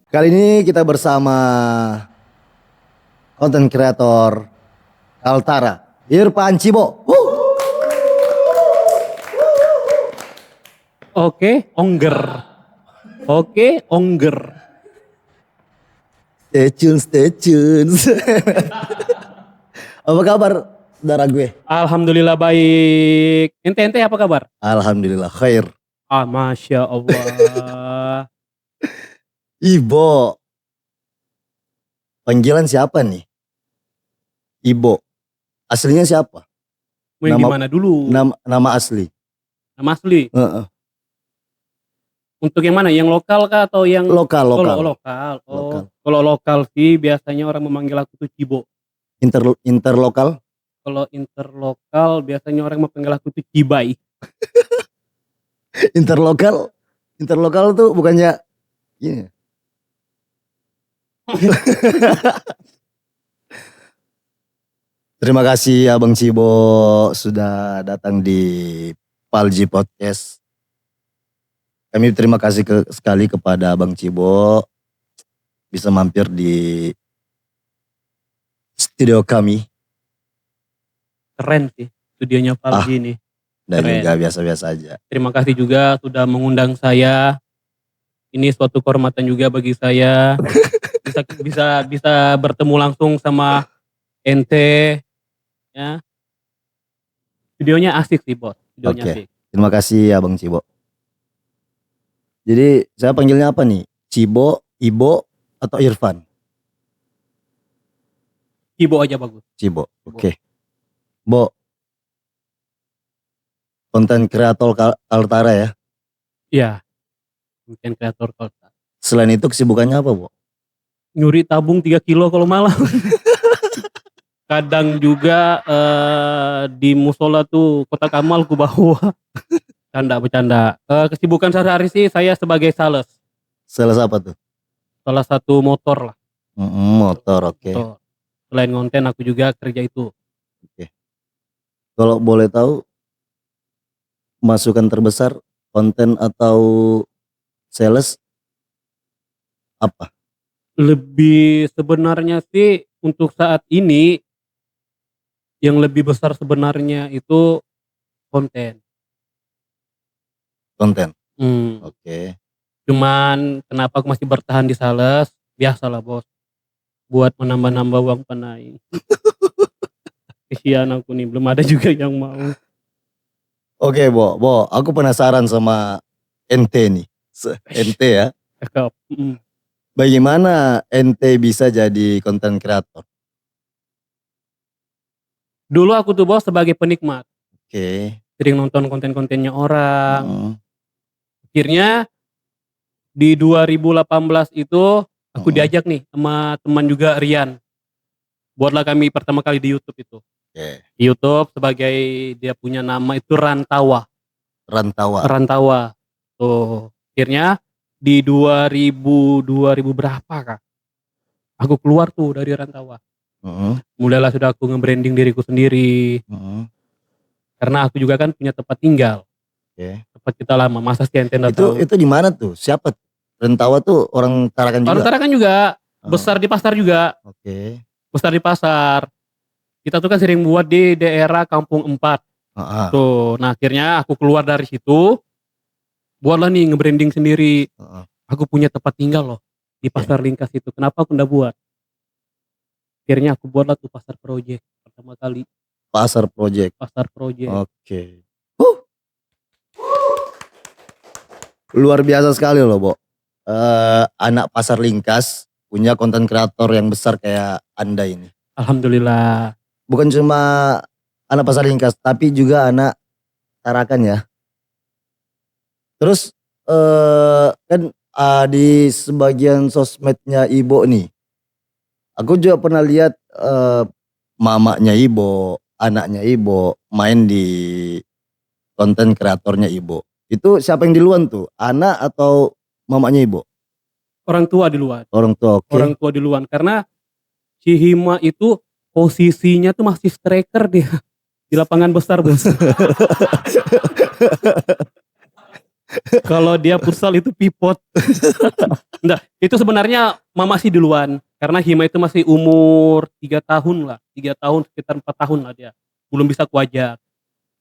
Kali ini kita bersama konten kreator Kaltara, Irfan Cibo. Oke, ongger. Oke, ongger. Stay tune. Apa kabar saudara gue? Alhamdulillah baik. Ente apa kabar? Alhamdulillah khair. Masya Allah. Ibo. Panggilan siapa nih? Ibo. Aslinya siapa? Mau yang gimana dulu? Nama asli. Nama asli. Heeh. Untuk yang mana? Yang lokal kah atau yang Lokal. lokal. Kalau lokal sih biasanya orang memanggil aku tuh Cibo. Interlokal? Kalau interlokal biasanya orang memanggil aku tuh Cibai. Interlokal tuh bukannya gini. Terima kasih Abang Cibo sudah datang di Palji Podcast. Kami terima kasih sekali kepada Abang Cibo bisa mampir di studio kami. Keren sih studionya Palji ini. Dan Keren. juga biasa-biasa aja. Terima kasih juga sudah mengundang saya. Ini suatu kehormatan juga bagi saya. bisa bertemu langsung sama ente. Ya. Videonya asik sih, Bos. Videonya Oke. asik. Terima kasih Abang Cibo. Jadi saya panggilnya apa nih? Cibo, Ibo, atau Irfan? Cibo aja bagus. Cibo. Oke. Bo. Konten kreator Kaltara ya? Iya. Konten kreator kota. Selain itu kesibukannya apa, Bo? Nyuri tabung 3 kilo kalau malam. Kadang juga di musola tuh Kota Kamal ku bawa. Bercanda. Kesibukan sehari-hari sih saya sebagai sales. Sales apa tuh? Salah satu motor lah. Motor, oke. Motor. Selain konten aku juga kerja itu. Oke. Kalau boleh tahu masukan terbesar konten atau sales apa? Lebih sebenarnya sih untuk saat ini yang lebih besar sebenarnya itu konten. Oke. Cuman kenapa aku masih bertahan di sales? Biasalah bos, buat menambah-nambah uang panai. Kesian aku nih, belum ada juga yang mau. Oke, Bo, aku penasaran sama ente nih. Ente ya. Cakep. Bagaimana ente bisa jadi konten kreator? Dulu aku tuh bos sebagai penikmat. Oke. Sering nonton konten-kontennya orang. Akhirnya di 2018 itu aku diajak nih sama teman juga Rian. Buatlah kami pertama kali di YouTube itu. Oke. Di YouTube sebagai dia punya nama itu Rantawa. Tuh, akhirnya di 2000 berapa kak? Aku keluar tuh dari Rantawa. Mulailah sudah aku nge-branding diriku sendiri. Karena aku juga kan punya tempat tinggal. Tempat kita lama, masa sih ente nggak tahu? Itu di mana tuh? Siapa? Rantawa tuh orang Tarakan juga? Orang Tarakan juga, besar di pasar juga. Oke. Besar di pasar. Kita tuh kan sering buat di daerah Kampung 4. Tuh, nah akhirnya aku keluar dari situ. Buatlah nih nge-branding sendiri. Aku punya tempat tinggal loh di pasar Lingkas itu. Kenapa aku nggak buat? Akhirnya aku buatlah tuh pasar project pertama kali. Pasar project. Oke. Luar biasa sekali loh, Bo. Anak pasar Lingkas punya konten kreator yang besar kayak Anda ini. Alhamdulillah. Bukan cuma anak pasar Lingkas, tapi juga anak Tarakan ya. Terus kan di sebagian sosmednya Ibo nih, aku juga pernah lihat mamanya Ibo, anaknya Ibo main di konten kreatornya Ibo. Itu siapa yang duluan tuh? Anak atau mamanya Ibo? Orang tua duluan. Orang tua, oke. Orang tua duluan karena si Hima itu posisinya tuh masih striker dia di lapangan besar bos. Kalau dia futsal itu pivot. Nah, itu sebenarnya mama sih duluan. Karena Hima itu masih umur 3 tahun lah. 3 tahun, sekitar 4 tahun lah dia. Belum bisa kuajak.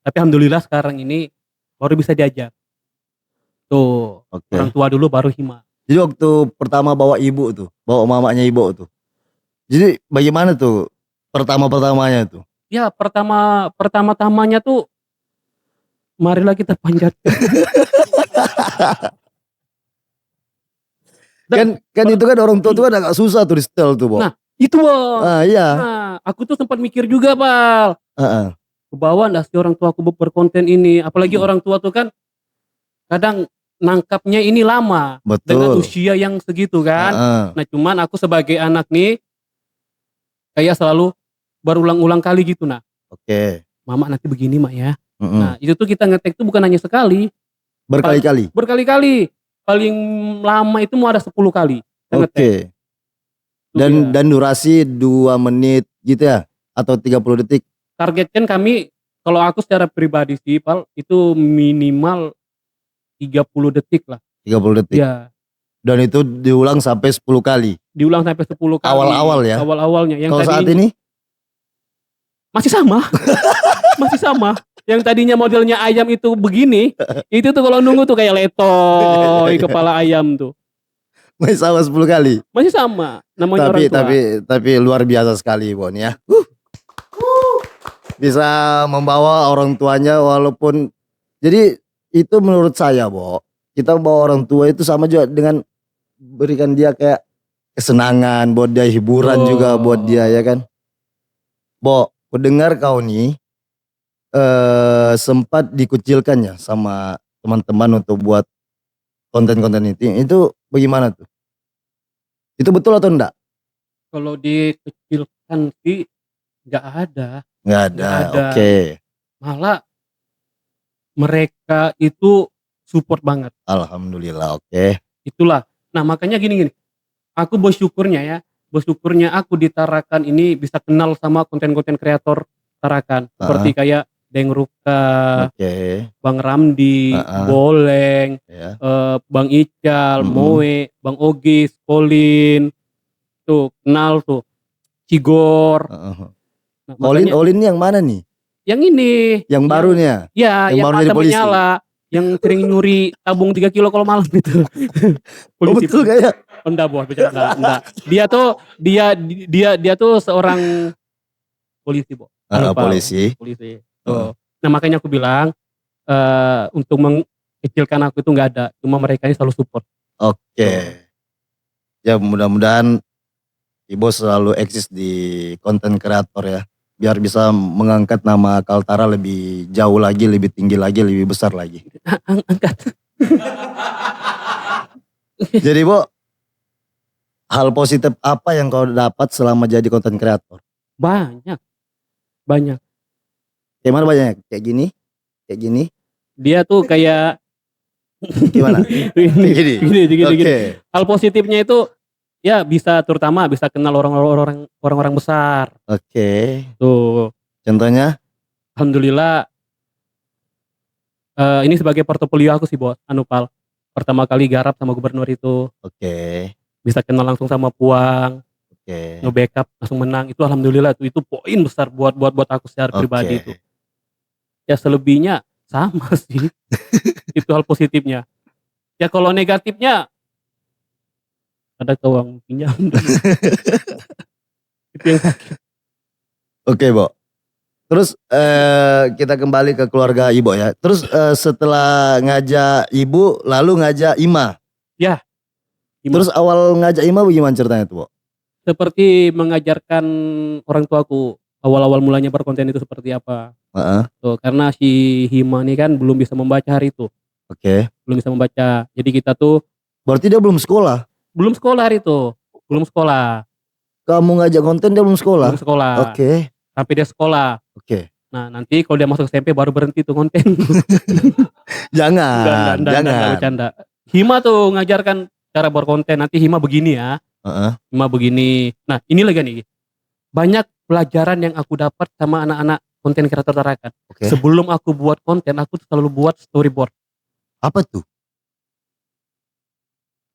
Tapi alhamdulillah sekarang ini baru bisa diajak. Tuh, orang Oke. tua dulu baru Hima. Jadi waktu pertama bawa ibu tuh, bawa mamanya ibu tuh. Jadi bagaimana tuh pertama-pertamanya tuh? Ya pertama-tamanya tuh marilah kita panjatkan. Kan itu kan orang tua tuh kan agak susah tuh di setel tuh, Bo. Nah, itu Bang. Iya. Nah, aku tuh sempat mikir juga, Pal. Heeh. Kebawa nggak sih orang tua aku berkonten ini? Apalagi orang tua tuh kan kadang nangkapnya ini lama. Dengan Betul. usia yang segitu kan. Heeh. Nah, cuman aku sebagai anak nih kayak selalu berulang-ulang kali gitu. Nah, Oke. mama nanti begini mak ya. Mm-mm. Nah, itu tuh kita ngetek tuh bukan hanya sekali. Berkali-kali. Berkali-kali. Paling lama itu mau ada 10 kali kita ngetek. Oke. Tuh dia. Dan durasi 2 menit gitu ya? Atau 30 detik? Targetkan kami, kalau aku secara pribadi sih Pal, itu minimal 30 detik lah. 30 detik. Ya, Dan itu diulang sampai 10 kali. diulang sampai 10 kali. Awal-awal ya? Awal-awalnya. Yang Kalau saat tadinya ini? masih sama. Masih sama. Yang tadinya modelnya ayam itu begini, itu tuh kalau nunggu tuh kayak letoy kepala ayam tuh. Masih sama 10 kali. Masih sama. Namanya orang tua. Tapi luar biasa sekali Bon ya. Bisa membawa orang tuanya walaupun, jadi itu menurut saya Bo, kita bawa orang tua itu sama juga dengan berikan dia kayak kesenangan, buat dia hiburan juga buat dia ya kan. Bo, aku dengar kau nih sempat dikucilkan ya sama teman-teman untuk buat konten-konten itu bagaimana tuh? Itu betul atau enggak? Kalau dikecilkan sih nggak ada. Nggak ada. Oke. Malah mereka itu support banget. Alhamdulillah. Oke. Itulah. Nah makanya gini. Aku bersyukurnya aku di Tarakan ini bisa kenal sama konten-konten kreator Tarakan. Seperti kayak Deng Ruka, Bang Ramdi, Boleng, Bang Ical, Moe, Bang Ogis, Colin, tuh kenal tuh, Cigor. Nah, Olin yang mana nih? Yang ini. Yang baru nih ya? Ya, yang baru jadi polisi. Menyala, yang sering nyuri tabung 3 kilo kalau malam itu. Polisi. Betul gak ya? Enggak, Bos, enggak. Dia tuh seorang polisi, Bo. Polisi. Tuh. Nah, makanya aku bilang untuk mengecilkan aku itu enggak ada. Cuma mereka ini selalu support. Oke. Ya mudah-mudahan Ibu selalu eksis di konten kreator ya. Biar bisa mengangkat nama Kaltara lebih jauh lagi, lebih tinggi lagi, lebih besar lagi. Angkat. Jadi Bo, hal positif apa yang kau dapat selama jadi konten kreator? Banyak. Kayak mana banyak? Kayak gini? Dia tuh kayak gimana? Gini. Hal positifnya itu ya terutama bisa kenal orang-orang besar. Oke. Tuh. Contohnya? Alhamdulillah. Ini sebagai portofolio aku sih Bos, Pal. Pertama kali garap sama gubernur itu. Oke. Bisa kenal langsung sama Puang. Oke. Nge-backup langsung menang. Itu alhamdulillah itu poin besar buat aku secara pribadi itu. Ya selebihnya sama sih. Itu hal positifnya. Ya kalau negatifnya ada uang pinjam. Itu yang sakit. Oke, Bo. Terus kita kembali ke keluarga Ibu ya. Terus setelah ngajak Ibu, lalu ngajak Ima. Ya. Ima. Terus awal ngajak Ima bagaimana ceritanya tuh, Bo? Seperti mengajarkan orang tuaku awal-awal mulanya berkonten itu seperti apa. Tuh, karena si Hima ini kan belum bisa membaca hari itu. Oke. Belum bisa membaca. Jadi kita tuh. Berarti dia belum sekolah? Belum sekolah hari itu. Belum sekolah. Kamu ngajak konten dia belum sekolah? Belum sekolah. Oke. Sampai dia sekolah. Oke. Nah nanti kalau dia masuk SMP baru berhenti tuh konten. Jangan. Bercanda. Hima tuh ngajarkan cara berkonten. Nanti Hima begini ya. Hima begini. Nah ini lagi nih. Banyak pelajaran yang aku dapat sama anak-anak konten kreator Tarakan. Sebelum aku buat konten, aku selalu buat storyboard. Apa tuh?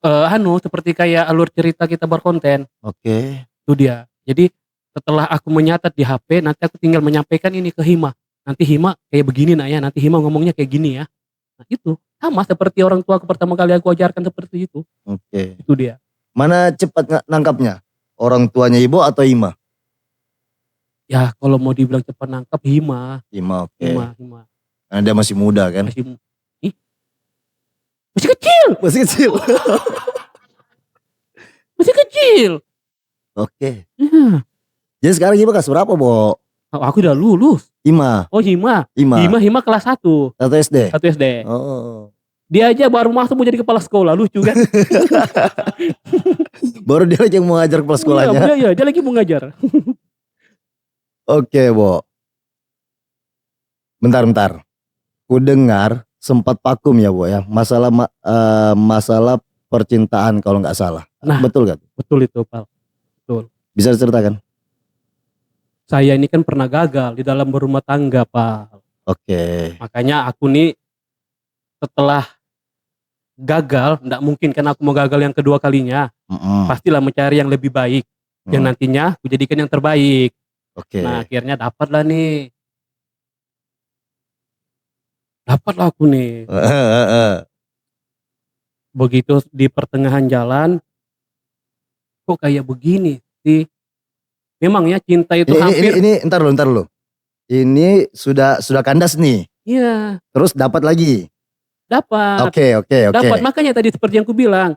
seperti kayak alur cerita kita berkonten. Oke. Itu dia. Jadi setelah aku menyatat di HP, nanti aku tinggal menyampaikan ini ke Hima. Nanti Hima kayak begini nak ya, nanti Hima ngomongnya kayak gini ya. Nah itu, sama seperti orang tua aku pertama kali aku ajarkan seperti itu. Oke. Itu dia. Mana cepat nangkapnya? Orang tuanya Ibo atau Ima? Ya kalau mau dibilang cepat nangkap Hima. Ima, oke. Hima. Karena dia masih muda kan? Masih kecil. Masih kecil. Masih kecil. Oke. Ya. Jadi sekarang Ima kelas berapa, Bo? Aku udah lulus. Ima. Oh Hima kelas 1. 1 SD? 1 SD. Oh. Dia aja baru masuk mau jadi kepala sekolah, lucu kan? Baru dia lagi yang mau ngajar kepala sekolahnya? Iya, dia lagi mau ngajar. Oke, Bo. Bentar. Ku dengar sempat vakum ya, Bo ya. Masalah percintaan kalau nggak salah. Nah, betul gak? Betul itu, Pal. Betul. Bisa diceritakan? Saya ini kan pernah gagal di dalam berumah tangga, Pal. Oke. Makanya aku nih setelah gagal, enggak mungkin kan aku mau gagal yang kedua kalinya. Pastilah mencari yang lebih baik. Yang nantinya aku jadikan yang terbaik. Oke. Nah, akhirnya dapatlah aku nih. Begitu di pertengahan jalan, kok kayak begini sih? Memang ya cinta itu hampir. Ini entar lu. Ini sudah kandas nih. Iya. Terus dapat lagi. Dapat. Oke. Dapat, makanya tadi seperti yang ku bilang.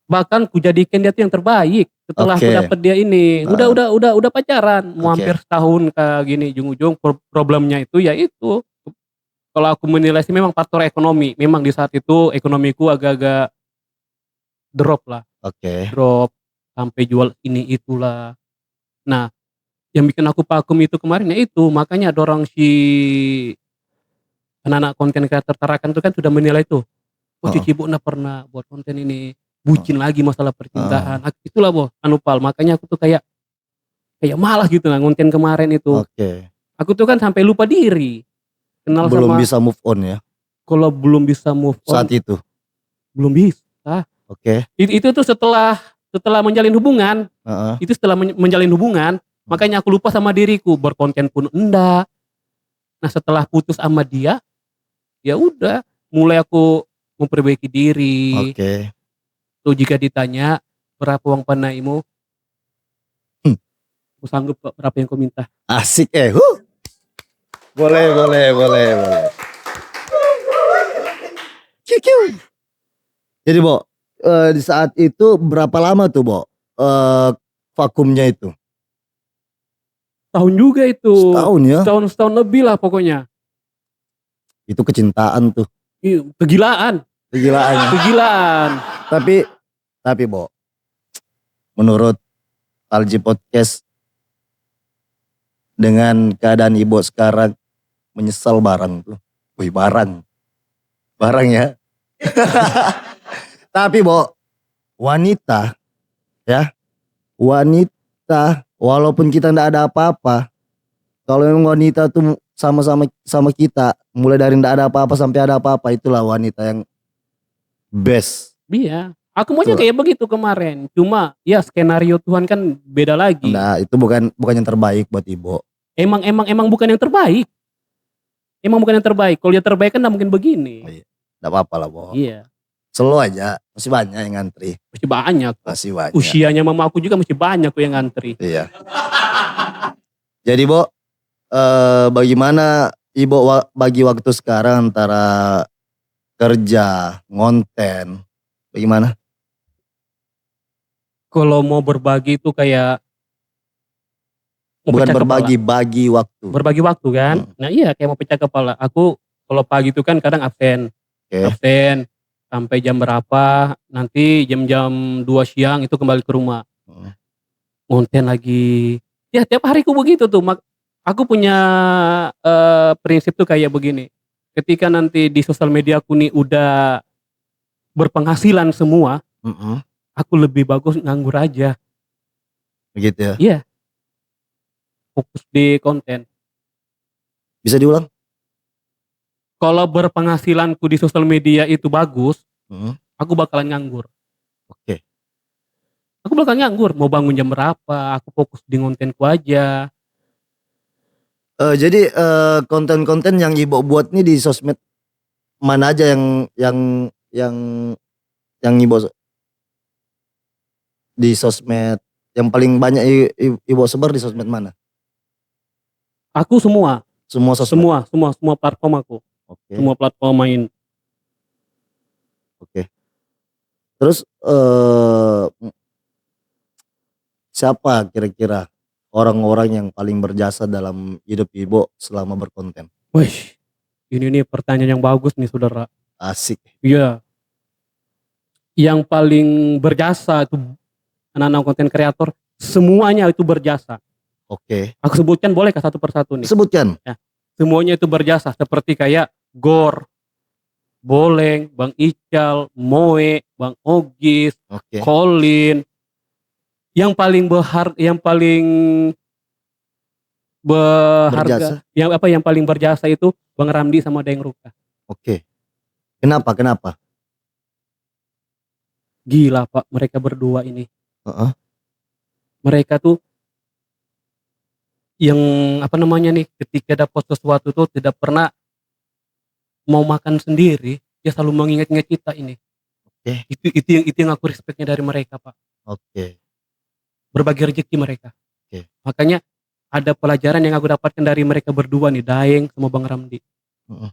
Bahkan ku jadikan dia tuh yang terbaik setelah aku dapat dia ini. Udah pacaran, mau hampir setahun kayak gini, ujung-ujung problemnya itu ya itu. Kalau aku menilai sih memang faktor ekonomi. Memang di saat itu ekonomiku agak-agak drop lah. Oke. Drop sampai jual ini itulah. Nah, yang bikin aku vakum itu kemarin ya itu, makanya dorong si anak-anak konten kreator Tarakan itu kan sudah menilai tuh. Oh Cici Bo nggak pernah buat konten ini, bucin lagi masalah percintaan. Itulah Bo, Pal, makanya aku tuh kayak malas gitu lah konten kemarin itu. Oke. Aku tuh kan sampai lupa diri. Belum bisa move on ya? Kalau belum bisa move on. Saat itu? Belum bisa. Oke. Itu tuh setelah menjalin hubungan. Itu setelah menjalin hubungan, makanya aku lupa sama diriku, berkonten pun enggak. Nah setelah putus sama dia, ya udah mulai aku memperbaiki diri. Oke. Tuh jika ditanya berapa uang panaimu, aku sanggup kok berapa yang kau minta. Asik Boleh. Jadi Bo, di saat itu berapa lama tuh Bo vakumnya itu? Tahun juga itu. Setahun ya? Setahun lebih lah pokoknya. Itu kecintaan tuh. Kegilaan. Tapi Bo, menurut Alji Podcast, dengan keadaan Ibo sekarang, menyesal barang tuh. Wih, barang ya. Tapi Bo, wanita walaupun kita ndak ada apa-apa, kalau memang wanita tuh sama kita, mulai dari ndak ada apa-apa sampai ada apa-apa, itulah wanita yang best. Iya, aku maunya kayak begitu kemarin. Cuma ya skenario Tuhan kan beda lagi. Nah, itu bukan yang terbaik buat Ibo. Emang bukan yang terbaik. Kalau dia terbaik kan nggak mungkin begini. Oh, iya. Nggak apa-apa lah Bo. Iya. Slow aja, masih banyak yang ngantri. Masih banyak. Usianya mama aku juga masih banyak yang ngantri. Iya. Jadi Bo, bagaimana Ibo bagi waktu sekarang antara kerja, ngonten, bagaimana? Kalau mau berbagi itu kayak bukan bagi waktu. Berbagi waktu kan? Nah iya kayak mau pecah kepala. Aku kalau pagi itu kan kadang absen. Absen sampai jam berapa, nanti jam 2 siang itu kembali ke rumah. Ngonten lagi. Ya tiap hari aku begitu tuh. Aku punya prinsip tuh kayak begini. Ketika nanti di sosial media aku nih udah berpenghasilan semua, aku lebih bagus nganggur aja. Begitu ya? Iya. Fokus di konten. Bisa diulang? Kalau berpenghasilanku di sosial media itu bagus, aku bakalan nganggur. Oke. Aku bakalan nganggur, mau bangun jam berapa, aku fokus di kontenku aja. Jadi konten-konten yang Ibo buat nih di sosmed mana aja yang Ibo di sosmed yang paling banyak Ibo sebar di sosmed mana? Aku semua Sosmed. semua platform aku. Oke. Semua platform main. Oke. Terus siapa kira-kira orang-orang yang paling berjasa dalam hidup Ibo selama berkonten? Wih, ini nih pertanyaan yang bagus nih saudara. Asik. Iya. Yang paling berjasa itu anak-anak konten kreator, semuanya itu berjasa. Oke. Aku sebutkan boleh kah satu persatu nih? Sebutkan. Ya, semuanya itu berjasa seperti kayak Gor, Boleng, Bang Ical, Moe, Bang Ogis, Oke. Colin. Yang paling berharga, Berjasa. yang paling berjasa itu Bang Ramdi sama Daeng Ruka. Oke. Kenapa? Gila Pak, mereka berdua ini. Heeh. Mereka tuh yang apa namanya nih, ketika dapat sesuatu tuh tidak pernah mau makan sendiri, dia selalu mengingat-ingat kita ini. Oke. Itu yang aku respectnya dari mereka Pak. Oke. Berbagi rezeki mereka. Oke. Makanya ada pelajaran yang aku dapatkan dari mereka berdua nih, Daeng sama Bang Ramdi. Heeh.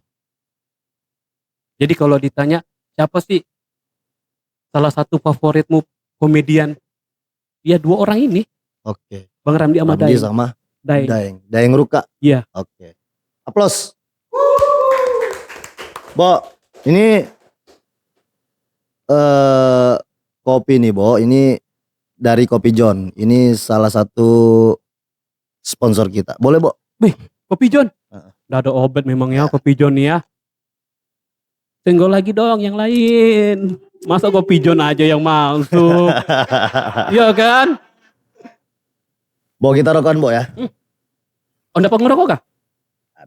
Jadi kalau ditanya siapa sih salah satu favoritmu komedian, ya dua orang ini. Oke. Bang Ramdi sama Ramdi Daeng. sama Daeng Ruka. Iya. Oke. Aplaus. Bo, ini kopi nih Bo, ini dari Kopi John. Ini salah satu sponsor kita. Boleh Bo? Kopi John. Udah ada obat memang ya Kopi John ya. Senggol lagi dong yang lain. Masa Kopi John aja yang masuk? Iya kan? Bo, kita rokokan Bo ya. Oh, dapat ngerokok kah?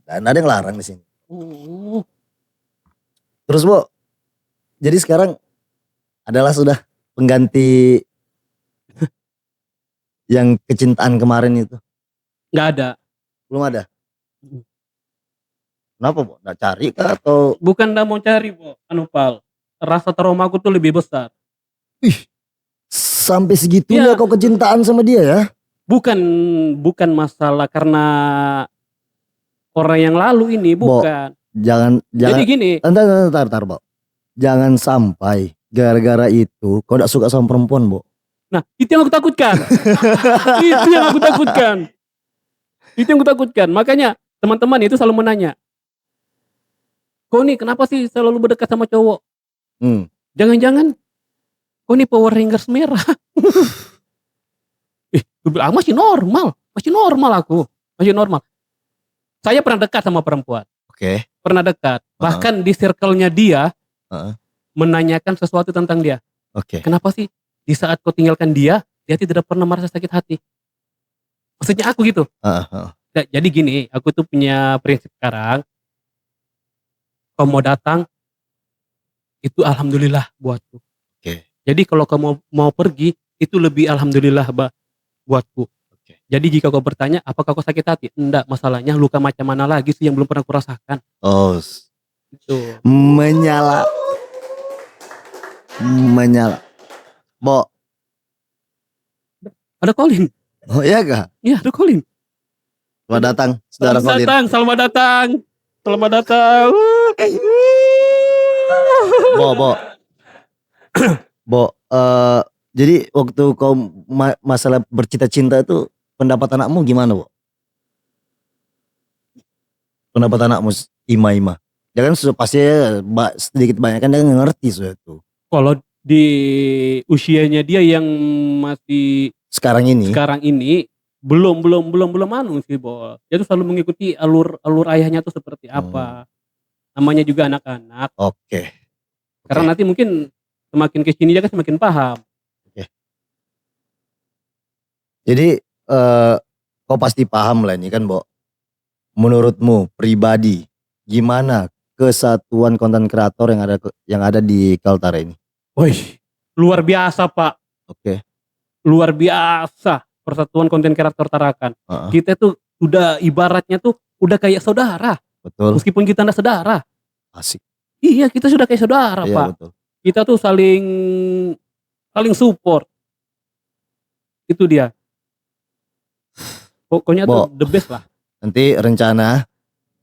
Ada yang larang di sini. Oh. Terus Bo, jadi sekarang adalah sudah pengganti yang kecintaan kemarin itu? Nggak ada. Belum ada? Kenapa Bo? Nggak cari kah atau? Bukan nggak mau cari Bo, Pal. Rasa trauma aku tuh lebih besar. Sampai segitunya kau kecintaan sama dia ya? Bukan masalah karena orang yang lalu ini, bukan. Jangan. Jadi gini. Entar Bo. Jangan sampai gara-gara itu kau gak suka sama perempuan Bo. Nah itu yang aku takutkan. Itu yang aku takutkan. Makanya teman-teman itu selalu menanya, kau nih kenapa sih selalu berdekat sama cowok? Jangan-jangan kau nih Power Rangers merah. Gue bilang masih normal aku. Masih normal. Saya pernah dekat sama perempuan. Oke. Pernah dekat. Bahkan di circle-nya dia menanyakan sesuatu tentang dia. Oke. Kenapa sih di saat kau tinggalkan dia tidak pernah merasa sakit hati? Maksudnya aku gitu. Jadi gini, aku tuh punya prinsip sekarang. Kau mau datang, itu alhamdulillah buatku. Oke. Jadi kalau kau mau pergi, itu lebih alhamdulillah buatku. Oke. Jadi jika kau bertanya, apakah kau sakit hati? Enggak, masalahnya luka macam mana lagi sih yang belum pernah kurasakan. Oh. Itu. Menyala. Bo. Ada Colin. Oh iya kah? Iya ada Colin. Selamat datang, saudara Colin. Selamat datang. Bo, jadi waktu kau masalah bercita-cinta itu pendapat anakmu gimana Bo? Pendapat anakmu Ima. Dia kan sudah pasti sedikit banyak kan dia ngerti sudah itu. Kalau di usianya dia yang masih sekarang ini belum anu sih Bo. Dia tuh selalu mengikuti alur ayahnya tuh seperti apa. Namanya juga anak-anak. Oke. Karena nanti mungkin semakin kesini dia kan semakin paham. Oke. Jadi kau pasti paham lah ini kan Bo. Menurutmu pribadi gimana kesatuan konten kreator yang ada di Kaltara ini? Wih, luar biasa Pak. Oke. Luar biasa Persatuan Konten Kreator Tarakan. Kita tuh udah ibaratnya tuh udah kayak saudara. Betul. Meskipun kita enggak saudara. Asik. Iya, kita sudah kayak saudara, Iya, Pak. betul. Kita tuh saling support. Itu dia. Pokoknya tuh the best lah. Nanti rencana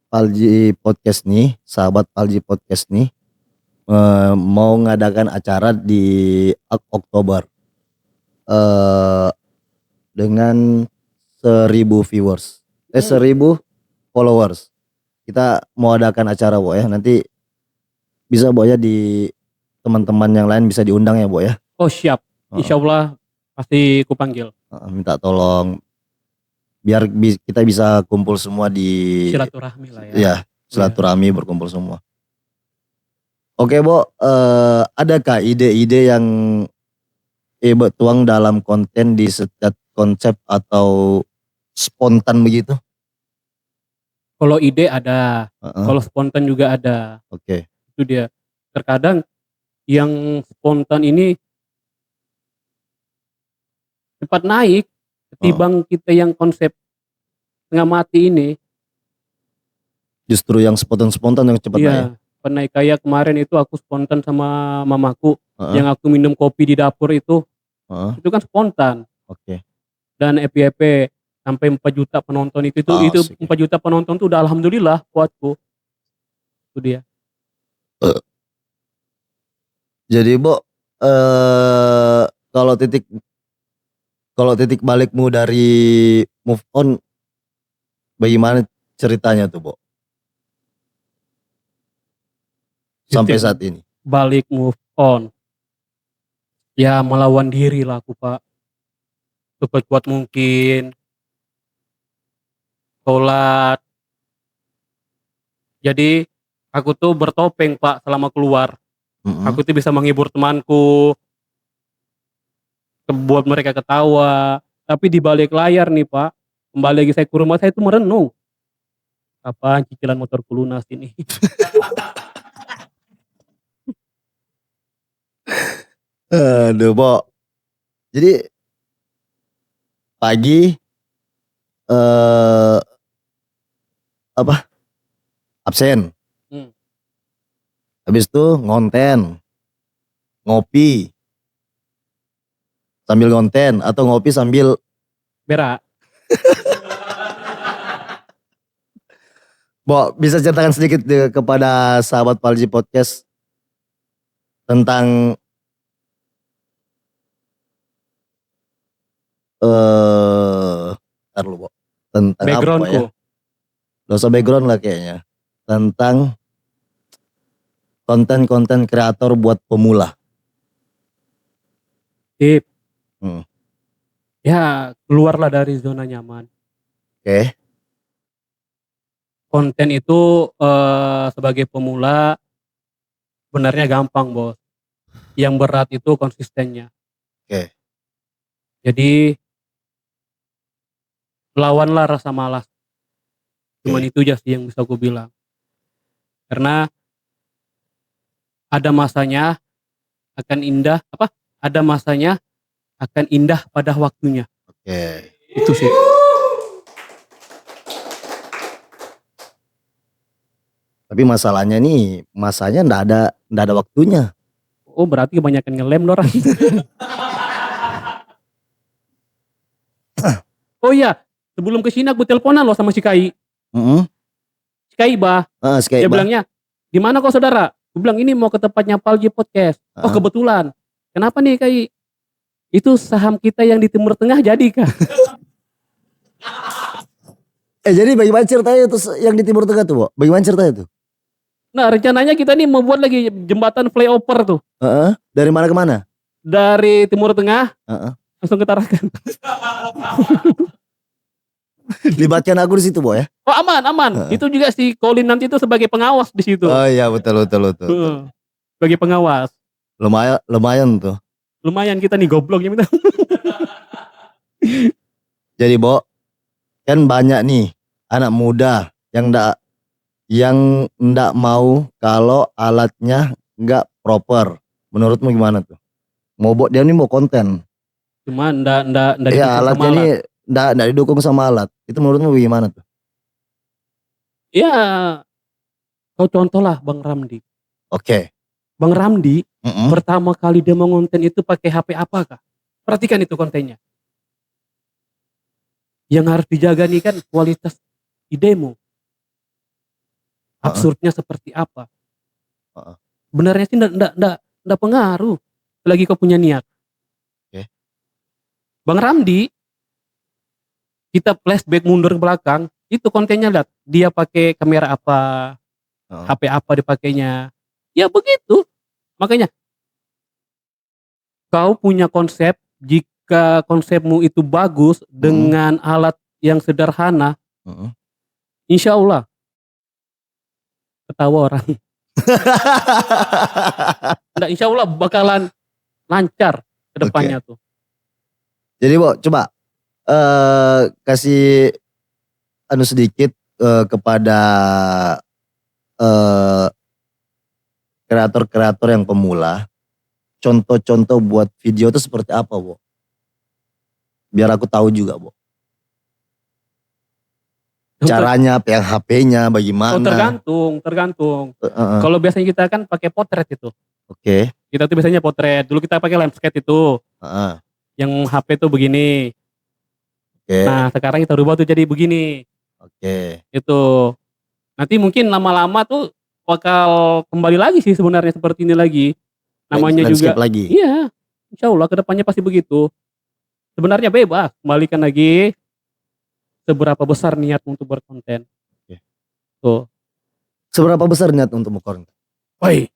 Palji Podcast nih, sahabat Palji Podcast nih, mau ngadakan acara di Oktober dengan 1000 viewers, 1000 followers. Kita mau adakan acara Bo ya, nanti bisa Bo ya, di teman-teman yang lain bisa diundang ya Bo ya. Oh siap, insya Allah pasti kupanggil. Minta tolong biar kita bisa kumpul semua di silaturahmi lah ya. Iya, silaturahmi berkumpul semua. Oke Bo, adakah ide-ide yang Ibu tuang dalam konten di setiap konsep atau spontan begitu? Kalau ide ada, kalau spontan juga ada. Oke. Itu dia. Terkadang yang spontan ini cepat naik ketimbang kita yang konsep setengah mati ini. Justru yang spontan-spontan yang cepat naik. Naik kayak kemarin itu aku spontan sama mamaku, yang aku minum kopi di dapur itu kan spontan. Oke. Dan FYP sampai 4 juta penonton itu 4 juta penonton tuh udah alhamdulillah buatku. Itu dia. Jadi Bo, kalau titik balikmu dari move on, bagaimana ceritanya tuh Bo? Sampai saat ini. Balik move on. Ya melawan diri lah aku Pak. Sekuat mungkin. Sholat. Jadi aku tuh bertopeng Pak selama keluar. Aku tuh bisa menghibur temanku. Buat mereka ketawa. Tapi di balik layar nih Pak. Kembali lagi saya ke rumah, saya tuh merenung. Kapan cicilan motorku lunas ini? Aduh Bo. Jadi pagi absen. Habis itu ngonten, ngopi sambil ngonten atau ngopi sambil berak. Bo, bisa ceritakan sedikit kepada sahabat Palji Podcast tentang Bo, tentang apa ya? Gak usah background lah kayaknya. Tentang konten-konten kreator buat pemula. Tip. Ya keluarlah dari zona nyaman. Oke. Konten itu sebagai pemula sebenarnya gampang Bos. Yang berat itu konsistennya. Oke. Jadi lawanlah rasa malas. Cuman itu aja sih yang bisa aku bilang. Karena ada masanya akan indah, ada masanya akan indah pada waktunya. Oke. Itu sih. Tapi masalahnya nih, masanya ndak ada waktunya. Oh berarti kebanyakan ngelem orang. Oh iya, sebelum kesini aku teleponan loh sama si Kai. Si Kai bah. Dia bilangnya, di mana kok saudara? Gue bilang ini mau ke tempatnya Palji Podcast. Oh kebetulan. Kenapa nih Kai? Itu saham kita yang di Timur Tengah jadi kah? Jadi bagaimana ceritanya tuh yang di Timur Tengah tuh Bo? Bagaimana ceritanya tuh? Nah rencananya kita nih mau buat lagi jembatan flyover tuh. Dari mana ke mana? Dari Timur Tengah langsung ke Tarakan. Libatkan aku di situ Bo ya? Oh aman. Itu juga si Colin nanti itu sebagai pengawas di situ. Oh iya betul. Sebagai pengawas. Lumayan tuh. Lumayan kita nih gobloknya minta. Jadi Bo, kan banyak nih anak muda yang ndak mau kalau alatnya nggak proper, Menurutmu gimana tuh? Dia nih mau konten. Cuma ndak Ya didukung sama alatnya alat. nih ndak didukung sama alat. Itu menurutmu gimana tuh? Ya, kau contoh lah Bang Ramdi. Oke. Bang Ramdi Mm-mm. pertama kali dia mau konten itu pakai HP apakah? Perhatikan itu kontennya. Yang harus dijaga nih kan kualitas idemu. Heeh. Absurdnya seperti apa? Heeh. Benarnya sih ndak pengaruh. Lagi kau punya niat. Oke. Bang Ramdi, kita flashback mundur ke belakang, itu kontennya lihat. Dia pakai kamera apa, Heeh. HP apa dipakainya. Ya begitu. Makanya kau punya konsep, jika konsepmu itu bagus dengan alat yang sederhana, Heeh. insya Allah ketawa orang. Nggak, insya Allah bakalan lancar ke depannya tuh. Jadi coba kasih sedikit kepada kreator-kreator yang pemula. Contoh-contoh buat video itu seperti apa, Bo? Biar aku tahu juga, Bo. Caranya, yang HP-nya bagaimana? Oh, tergantung. Kalau biasanya kita kan pakai potret itu. Oke. Kita tuh biasanya potret. Dulu kita pakai landscape itu. Yang HP tuh begini. Oke. Nah, sekarang kita rubah tuh jadi begini. Oke. Itu. Nanti mungkin lama-lama tuh bakal kembali lagi sih sebenarnya seperti ini lagi. Namanya juga lagi. iya. Insya Allah kedepannya pasti begitu. Sebenarnya bebas, kembalikan lagi seberapa besar niat untuk berkonten. Oke. Tuh. Seberapa besar niat untuk berkonten? Woi.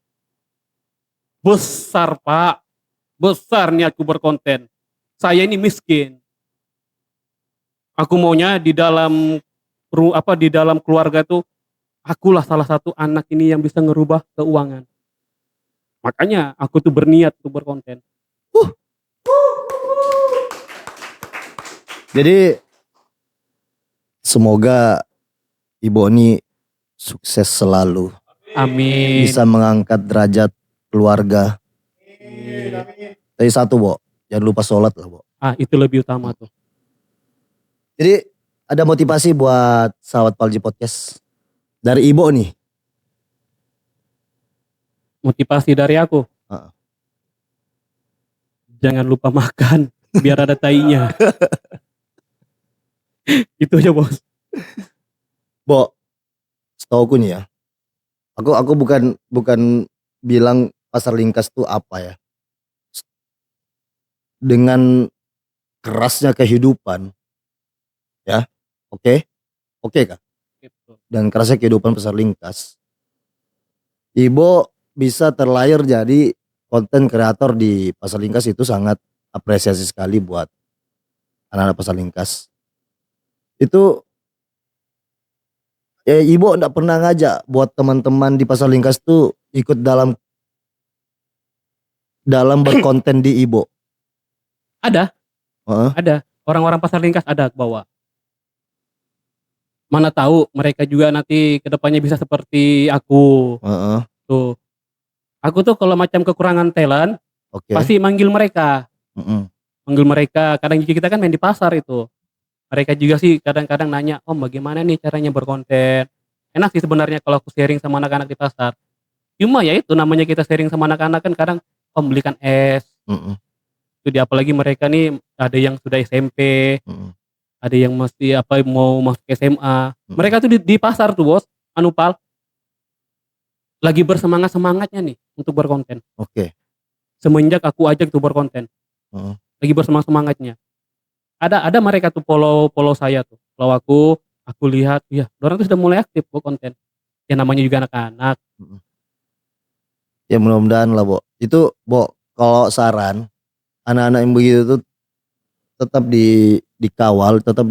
Besar, Pak. Besar niatku berkonten. Saya ini miskin. Aku maunya di dalam keluarga tuh akulah salah satu anak ini yang bisa ngerubah keuangan. Makanya aku tuh berniat untuk berkonten. Jadi semoga Ibu ini sukses selalu. Amin. Bisa mengangkat derajat keluarga. Tapi satu, Bo, jangan lupa sholat lah, Bo. Itu lebih utama tuh. Jadi ada motivasi buat sahabat Palji Podcast dari Ibo nih. Motivasi dari aku. Jangan lupa makan biar ada tainya. Itu aja, Bos. Bo, setauku nih ya. Aku bukan bilang Pasar Lingkas tuh apa ya. Dengan kerasnya kehidupan. Ya. Oke kah? Dan kerasnya kehidupan Pasar Lingkas. Ibo bisa terlahir jadi konten kreator di Pasar Lingkas itu sangat apresiasi sekali buat anak-anak Pasar Lingkas. Itu ya Ibo enggak pernah ngajak buat teman-teman di Pasar Lingkas tuh ikut dalam berkonten di Ibo. Ada. Ada. Orang-orang Pasar Lingkas ada ke bawah. Mana tahu mereka juga nanti kedepannya bisa seperti aku. Tuh. Aku tuh kalau macam kekurangan talent, pasti manggil mereka. Manggil mereka. Kadang kita kan main di pasar itu. Mereka juga sih kadang-kadang nanya, Om bagaimana nih caranya berkonten. Enak sih sebenarnya kalau aku sharing sama anak-anak di pasar. Cuma ya itu namanya kita sharing sama anak-anak kan kadang Om belikan es. Itu apalagi mereka nih ada yang sudah SMP. Ada yang masih mau masuk SMA. Mereka tuh di pasar tuh, Bos. Pal. Lagi bersemangat-semangatnya nih untuk berkonten. Semenjak aku ajak tuh berkonten. Lagi bersemangat-semangatnya. Ada mereka tuh follow saya tuh. Follow aku lihat, ya, orang tuh sudah mulai aktif berkonten. Ya namanya juga anak-anak. Ya mudah-mudahan lah, Bo. Itu, Bo, kalau saran anak-anak yang begitu tuh tetap dikawal, tetap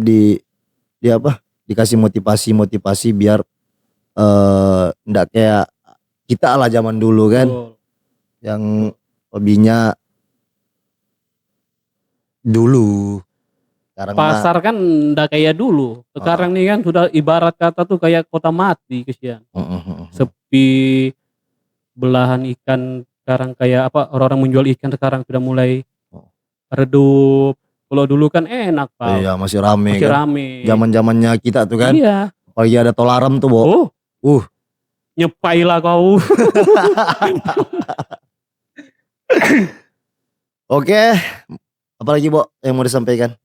dikasih motivasi biar ndak kayak kita lah zaman dulu kan. Yang hobinya dulu. Pasar kan ndak kayak dulu. Sekarang nih kan sudah ibarat kata tuh kayak kota mati kesian. Sepi, belahan ikan sekarang kayak apa, orang-orang menjual ikan sekarang sudah mulai redup. Kalau dulu kan enak, Pak. Iya, masih rame Masih kan. rame. Zaman-zamannya kita tuh kan. Iya. Apalagi ada Tolaram tuh, Bo. Nyepai lah kau. Oke. Apalagi, Bo, yang mau disampaikan?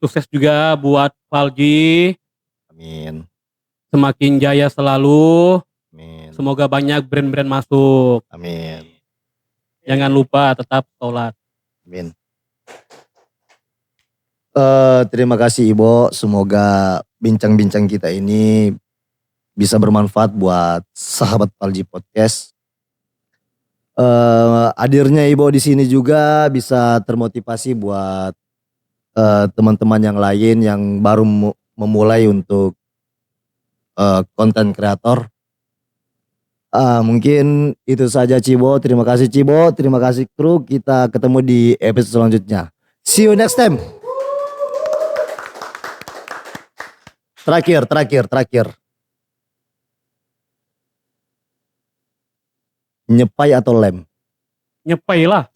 Sukses juga buat Falji. Amin. Semakin jaya selalu. Amin. Semoga banyak brand-brand masuk. Amin. Jangan lupa tetap sholat. Amin. Terima kasih Ibo. Semoga bincang-bincang kita ini bisa bermanfaat buat sahabat Falji Podcast. Hadirnya Ibo di sini juga bisa termotivasi buat teman-teman yang lain yang baru memulai untuk konten kreator. Mungkin itu saja Cibo. Terima kasih Cibo, terima kasih kru. Kita ketemu di episode selanjutnya. See you next time. Terakhir. Nyepai atau lem? Nyepai lah.